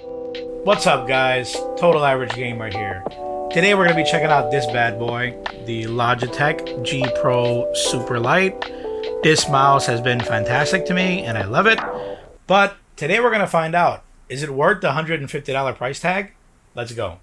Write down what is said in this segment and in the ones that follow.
What's up guys, Total Average Gamer here. Today we're going to be checking out this bad boy, the Logitech G Pro Superlight. This mouse has been fantastic to me and I love it. But today we're going to find out, is it worth the $150 price tag? Let's go.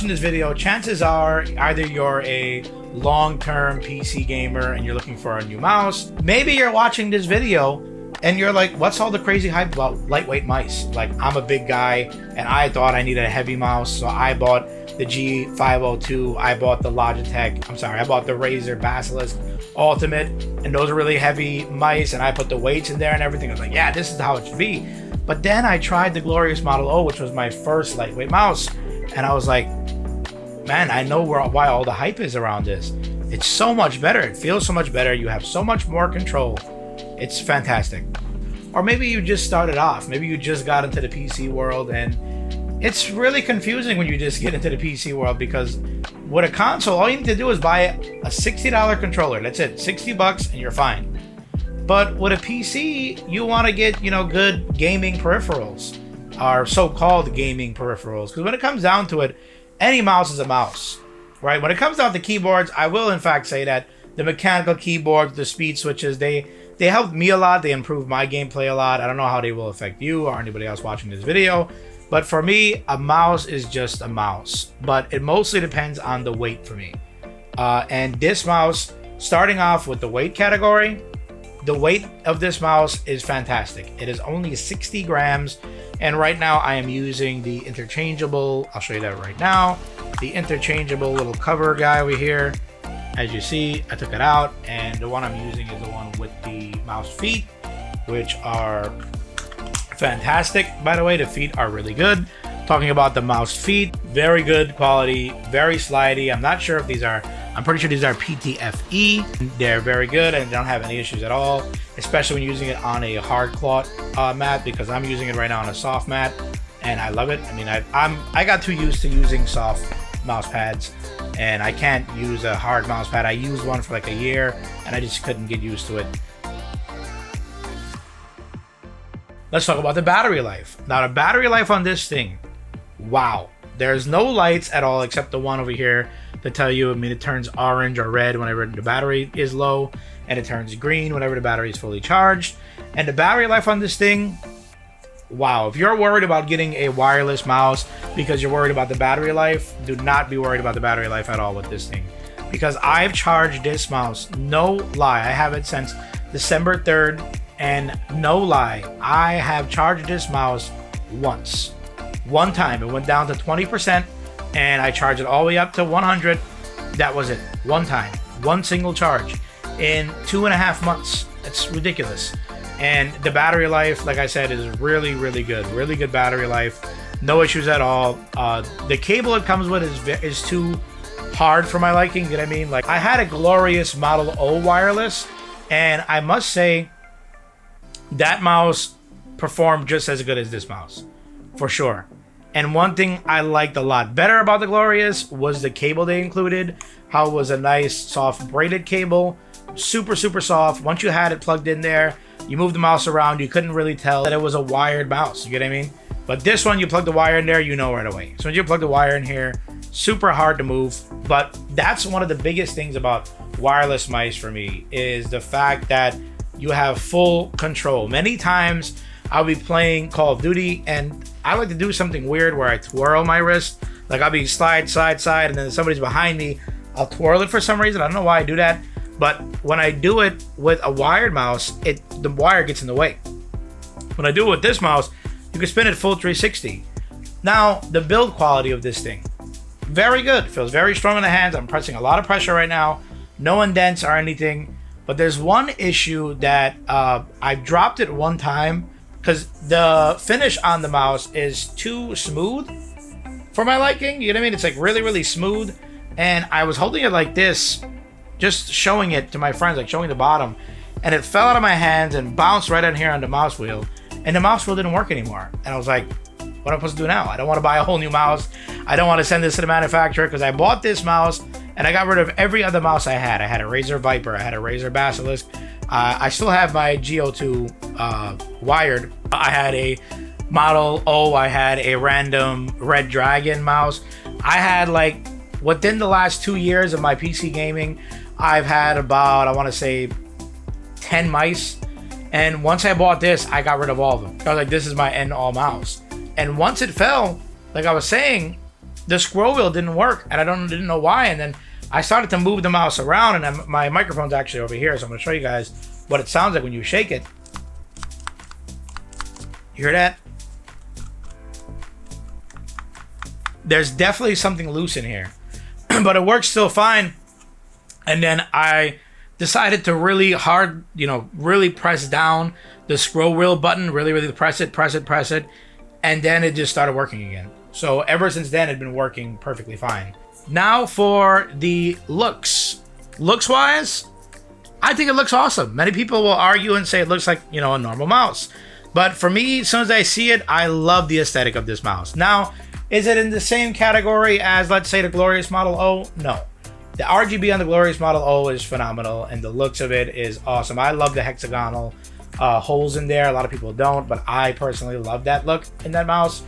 This video, chances are either you're a long-term PC gamer and you're looking for a new mouse. Maybe you're watching this video and you're like, what's all the crazy hype about lightweight mice? Like, I'm a big guy and I thought I needed a heavy mouse, so I bought the G502, I bought the Logitech, I bought the Razer Basilisk Ultimate, and those are really heavy mice, and I put the weights in there and everything. I was like, yeah, this is how it should be. But then I tried the Glorious Model O, which was my first lightweight mouse, and I was like, man, I know why all the hype is around this. It's so much better. It feels so much better. You have so much more control. It's fantastic. Or maybe you just started off. Maybe you just got into the PC world, and it's really confusing when you just get into the PC world, because with a console, all you need to do is buy a $60 controller. That's it. 60 bucks and you're fine. But with a PC, you want to get, good gaming peripherals, or so-called gaming peripherals. Because when it comes down to it, any mouse is a mouse, right? When it comes down to keyboards, I will in fact say that the mechanical keyboards, the speed switches, they helped me a lot. They improved my gameplay a lot. I don't know how they will affect you or anybody else watching this video, but for me, a mouse is just a mouse. But it mostly depends on the weight for me. And this mouse, starting off with the weight category, the weight of this mouse is fantastic. It is only 60 grams. And right now I am using the interchangeable, I'll show you that right now, the interchangeable little cover guy over here. As you see, I took it out, and the one I'm using is the one with the mouse feet, which are fantastic. By the way, the feet are really good. Talking about the mouse feet, very good quality, very slidey. I'm pretty sure these are PTFE. They're very good and don't have any issues at all, especially when using it on a hard cloth mat, because I'm using it right now on a soft mat and I love it. I mean, I got too used to using soft mouse pads and I can't use a hard mouse pad. I used one for like a year and I just couldn't get used to it. Let's talk about the battery life. Now, the battery life on this thing, wow. There's no lights at all except the one over here to tell you, it turns orange or red whenever the battery is low, and it turns green whenever the battery is fully charged. And the battery life on this thing, wow. If you're worried about getting a wireless mouse because you're worried about the battery life, do not be worried about the battery life at all with this thing. Because I've charged this mouse, no lie, I have it since December 3rd, and no lie, I have charged this mouse once. One time, it went down to 20%, and I charged it all the way up to 100. That was it. One time. One single charge. In 2.5 months. It's ridiculous. And the battery life, like I said, is really, really good. Really good battery life. No issues at all. The cable it comes with is too hard for my liking. You know what I mean? Like, I had a Glorious Model O wireless, and I must say, that mouse performed just as good as this mouse. For sure. And one thing I liked a lot better about the Glorious was the cable they included. How it was a nice soft braided cable. Super, super soft. Once you had it plugged in there, you moved the mouse around, you couldn't really tell that it was a wired mouse. You get what I mean? But this one, you plug the wire in there, you know right away. So when you plug the wire in here, super hard to move. But that's one of the biggest things about wireless mice for me, is the fact that you have full control. Many times I'll be playing Call of Duty and I like to do something weird where I twirl my wrist. Like, I'll be side, and then somebody's behind me, I'll twirl it for some reason. I don't know why I do that. But when I do it with a wired mouse, the wire gets in the way. When I do it with this mouse, you can spin it full 360. Now, the build quality of this thing, very good. Feels very strong in the hands. I'm pressing a lot of pressure right now. No indents or anything. But there's one issue that I dropped it one time because the finish on the mouse is too smooth for my liking. You know what I mean? It's like really, really smooth. And I was holding it like this, just showing it to my friends, like showing the bottom. And it fell out of my hands and bounced right in here on the mouse wheel. and the mouse wheel didn't work anymore. And I was like, what am I supposed to do now? I don't want to buy a whole new mouse. I don't want to send this to the manufacturer because I bought this mouse and I got rid of every other mouse I had. I had a Razer Viper, I had a Razer Basilisk. I still have my Go2 wired. I had a Model O, I had a random Red Dragon mouse. I had like, within the last 2 years of my PC gaming, I've had about, I want to say 10 mice. And once I bought this, I got rid of all of them. I was like, this is my end all mouse. And once it fell, like I was saying, the scroll wheel didn't work, and I didn't know why. And then I started to move the mouse around, and my microphone's actually over here, so I'm gonna show you guys what it sounds like when you shake it. You hear that? There's definitely something loose in here, but it works still fine. And then I decided to really hard, really press down the scroll wheel button, really press it. And then it just started working again. So ever since then, it's been working perfectly fine. Now for the looks. Looks-wise, I think it looks awesome. Many people will argue and say it looks like, a normal mouse. But for me, as soon as I see it, I love the aesthetic of this mouse. Now, is it in the same category as, let's say, the Glorious Model O? No. The RGB on the Glorious Model O is phenomenal, and the looks of it is awesome. I love the hexagonal holes in there. A lot of people don't, but I personally love that look in that mouse.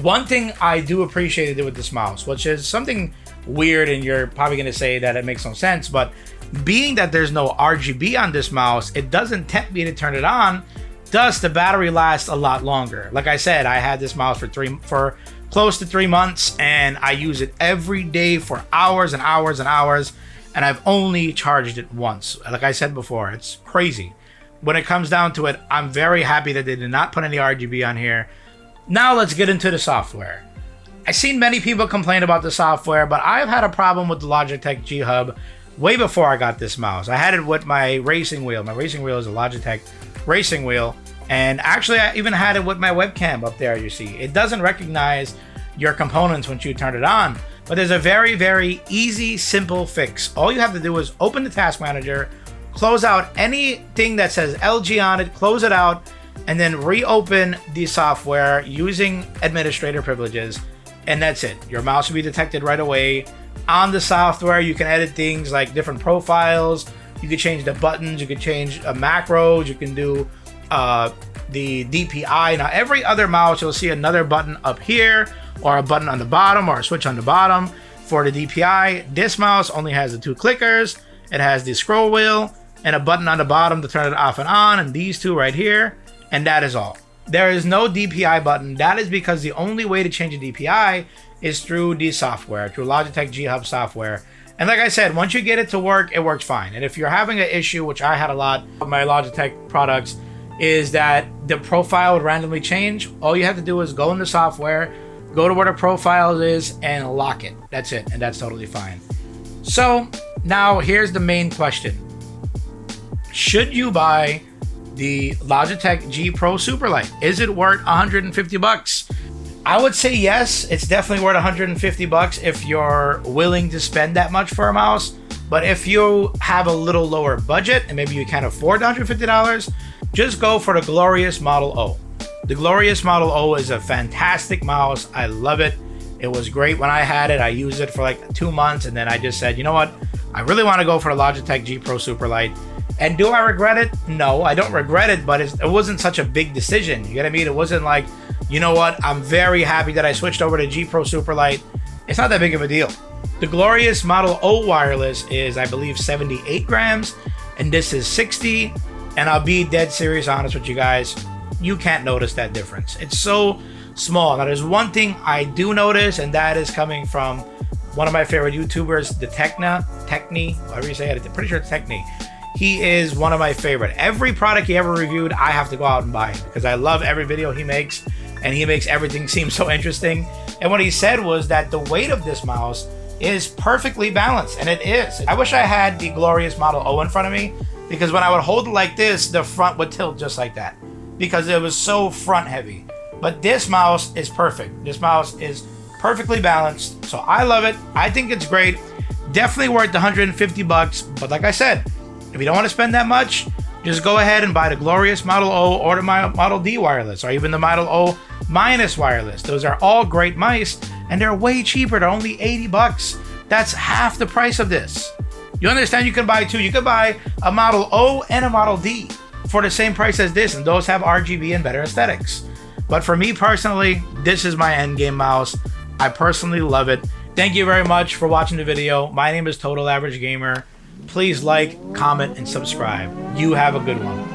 One thing I do appreciate with this mouse, which is something weird, and you're probably going to say that it makes no sense, but being that there's no RGB on this mouse, it doesn't tempt me to turn it on, thus the battery lasts a lot longer. Like I said, I had this mouse for close to 3 months, and I use it every day for hours and hours and hours, and I've only charged it once. Like I said before, it's crazy. When it comes down to it, I'm very happy that they did not put any RGB on here. Now let's get into the software. I've seen many people complain about the software, but I've had a problem with the Logitech G Hub way before I got this mouse. I had it with my racing wheel. My racing wheel is a Logitech racing wheel. And actually, I even had it with my webcam up there, you see. It doesn't recognize your components once you turn it on. But there's a very, very easy, simple fix. All you have to do is open the task manager, close out anything that says LG on it, close it out, and then reopen the software using administrator privileges. And that's it. Your mouse will be detected right away. On the software, you can edit things like different profiles. You can change the buttons. You can change macros. You can do the DPI. Now, every other mouse, you'll see another button up here, or a button on the bottom, or a switch on the bottom for the DPI. This mouse only has the 2 clickers. It has the scroll wheel and a button on the bottom to turn it off and on, and these 2 right here, and that is all. There is no DPI button. That is because the only way to change a DPI is through the software, through Logitech G Hub software. And like I said, once you get it to work, it works fine. And if you're having an issue, which I had a lot with my Logitech products, is that the profile would randomly change. All you have to do is go in the software, go to where the profile is, and lock it. That's it, and that's totally fine. So now here's the main question. Should you buy the Logitech G Pro Superlight? Is it worth 150 bucks? I would say yes, it's definitely worth 150 bucks if you're willing to spend that much for a mouse. But if you have a little lower budget and maybe you can't afford $150, just go for the Glorious Model O. The Glorious Model O is a fantastic mouse. I love it. It was great when I had it. I used it for like 2 months, and then I just said, you know what? I really want to go for the Logitech G Pro Superlight. And do I regret it? No, I don't regret it, but it wasn't such a big decision. You get what I mean? It wasn't like, you know what? I'm very happy that I switched over to G Pro Superlight. It's not that big of a deal. The Glorious Model O wireless is, I believe, 78 grams, and this is 60. And I'll be dead serious honest with you guys. You can't notice that difference. It's so small. Now, there's one thing I do notice, and that is coming from one of my favorite YouTubers, the Techni, whatever you say it. I'm pretty sure it's Techni. He is one of my favorite. Every product he ever reviewed, I have to go out and buy it because I love every video he makes, and he makes everything seem so interesting. And what he said was that the weight of this mouse is perfectly balanced, and it is. I wish I had the Glorious Model O in front of me, because when I would hold it like this, the front would tilt just like that because it was so front heavy. But this mouse is perfect. This mouse is perfectly balanced, so I love it. I think it's great. Definitely worth the 150 bucks, but like I said, if you don't want to spend that much, just go ahead and buy the glorious Model O or the Model D wireless, or even the Model O minus wireless. Those are all great mice, and they're way cheaper. They're only 80 bucks. That's half the price of this. You understand? You can buy two. You could buy a Model O and a Model D for the same price as this, and those have RGB and better aesthetics. But for me personally, this is my endgame mouse. I personally love it. Thank you very much for watching the video. My name is Total Average Gamer. Please like, comment, and subscribe. You have a good one.